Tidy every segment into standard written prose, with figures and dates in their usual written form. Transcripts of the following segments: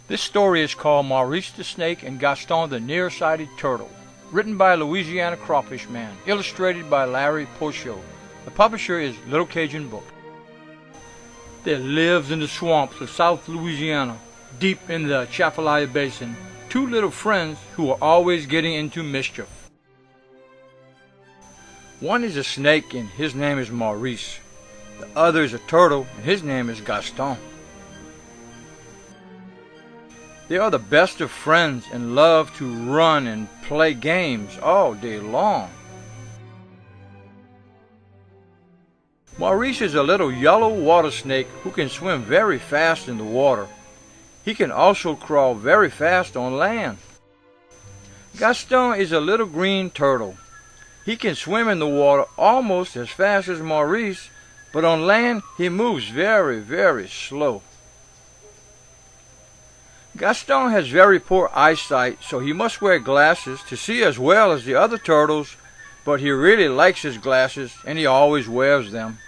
This story is called Maurice the Snake and Gaston the Nearsighted Turtle, written by Louisiana Crawfish-Man, illustrated by Larry Pochot. The publisher is Little Cajun Book. There lives in the swamps of South Louisiana, deep in the Atchafalaya Basin, two little friends who are always getting into mischief. One is a snake and his name is Maurice. The other is a turtle and his name is Gaston. They are the best of friends and love to run and play games all day long. Maurice is a little yellow water snake who can swim very fast in the water. He can also crawl very fast on land. Gaston is a little green turtle. He can swim in the water almost as fast as Maurice, but on land he moves very, very slow. Gaston has very poor eyesight, so he must wear glasses to see as well as the other turtles, but he really likes his glasses and he always wears them.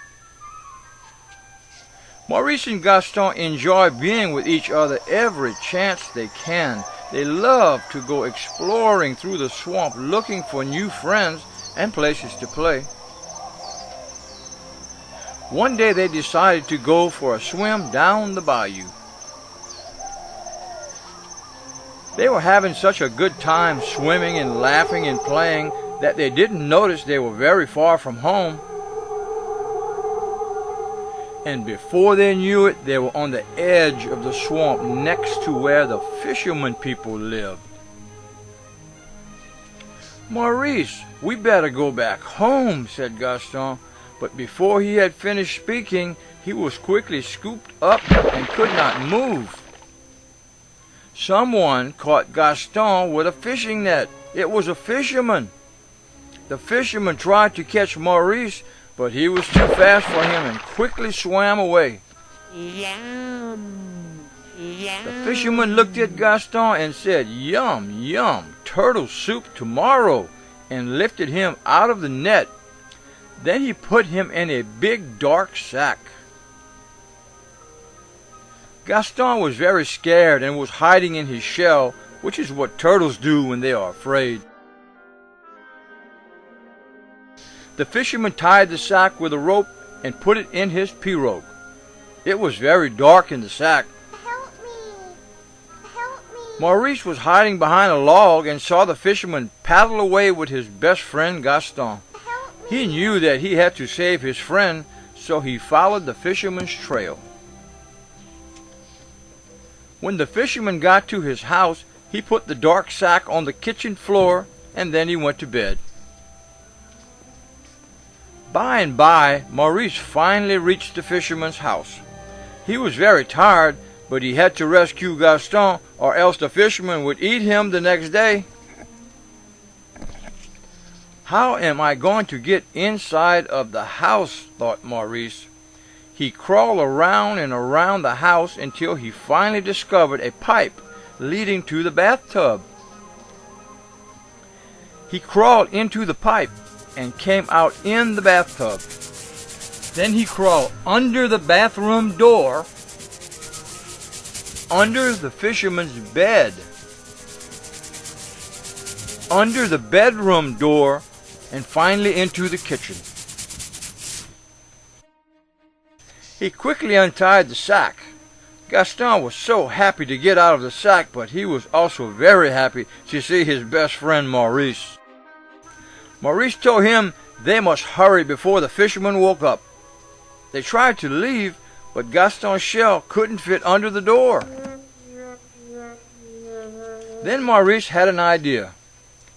Maurice and Gaston enjoy being with each other every chance they can. They love to go exploring through the swamp looking for new friends and places to play. One day they decided to go for a swim down the bayou. They were having such a good time swimming and laughing and playing that they didn't notice they were very far from home. And before they knew it, they were on the edge of the swamp next to where the fisherman people lived. "Maurice, we better go back home," said Gaston, but before he had finished speaking, he was quickly scooped up and could not move. Someone caught Gaston with a fishing net. It was a fisherman. The fisherman tried to catch Maurice, but he was too fast for him and quickly swam away. Yum, yum. The fisherman looked at Gaston and said, "Yum, yum, turtle soup tomorrow," and lifted him out of the net. Then he put him in a big dark sack. Gaston was very scared and was hiding in his shell, which is what turtles do when they are afraid. The fisherman tied the sack with a rope and put it in his pirogue. It was very dark in the sack. Help me! Help me! Maurice was hiding behind a log and saw the fisherman paddle away with his best friend Gaston. Help me! He knew that he had to save his friend, so he followed the fisherman's trail. When the fisherman got to his house, he put the dark sack on the kitchen floor and then he went to bed. By and by, Maurice finally reached the fisherman's house. He was very tired, but he had to rescue Gaston or else the fisherman would eat him the next day. "How am I going to get inside of the house?" thought Maurice. He crawled around and around the house until he finally discovered a pipe leading to the bathtub. He crawled into the pipe and came out in the bathtub. Then he crawled under the bathroom door, under the fisherman's bed, under the bedroom door, and finally into the kitchen. He quickly untied the sack. Gaston was so happy to get out of the sack, but he was also very happy to see his best friend Maurice. Maurice told him they must hurry before the fisherman woke up. They tried to leave, but Gaston's shell couldn't fit under the door. Then Maurice had an idea.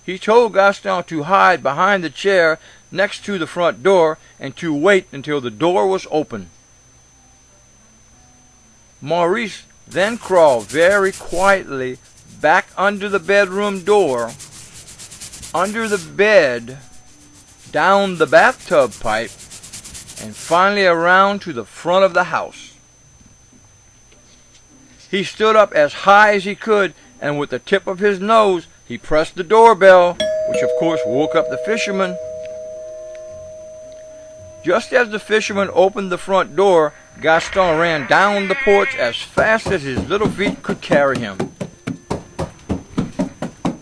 He told Gaston to hide behind the chair next to the front door and to wait until the door was open. Maurice then crawled very quietly back under the bedroom door, under the bed, down the bathtub pipe, and finally around to the front of the house. He stood up as high as he could, and with the tip of his nose, he pressed the doorbell, which of course woke up the fisherman. Just as the fisherman opened the front door, Gaston ran down the porch as fast as his little feet could carry him.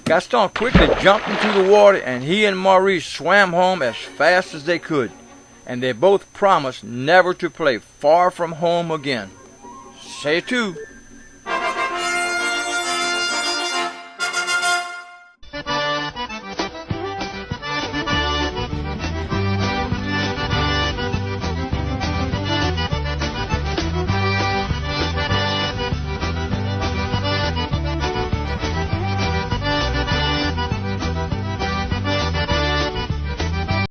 Gaston quickly jumped into the water, and he and Maurice swam home as fast as they could, and they both promised never to play far from home again. Say too.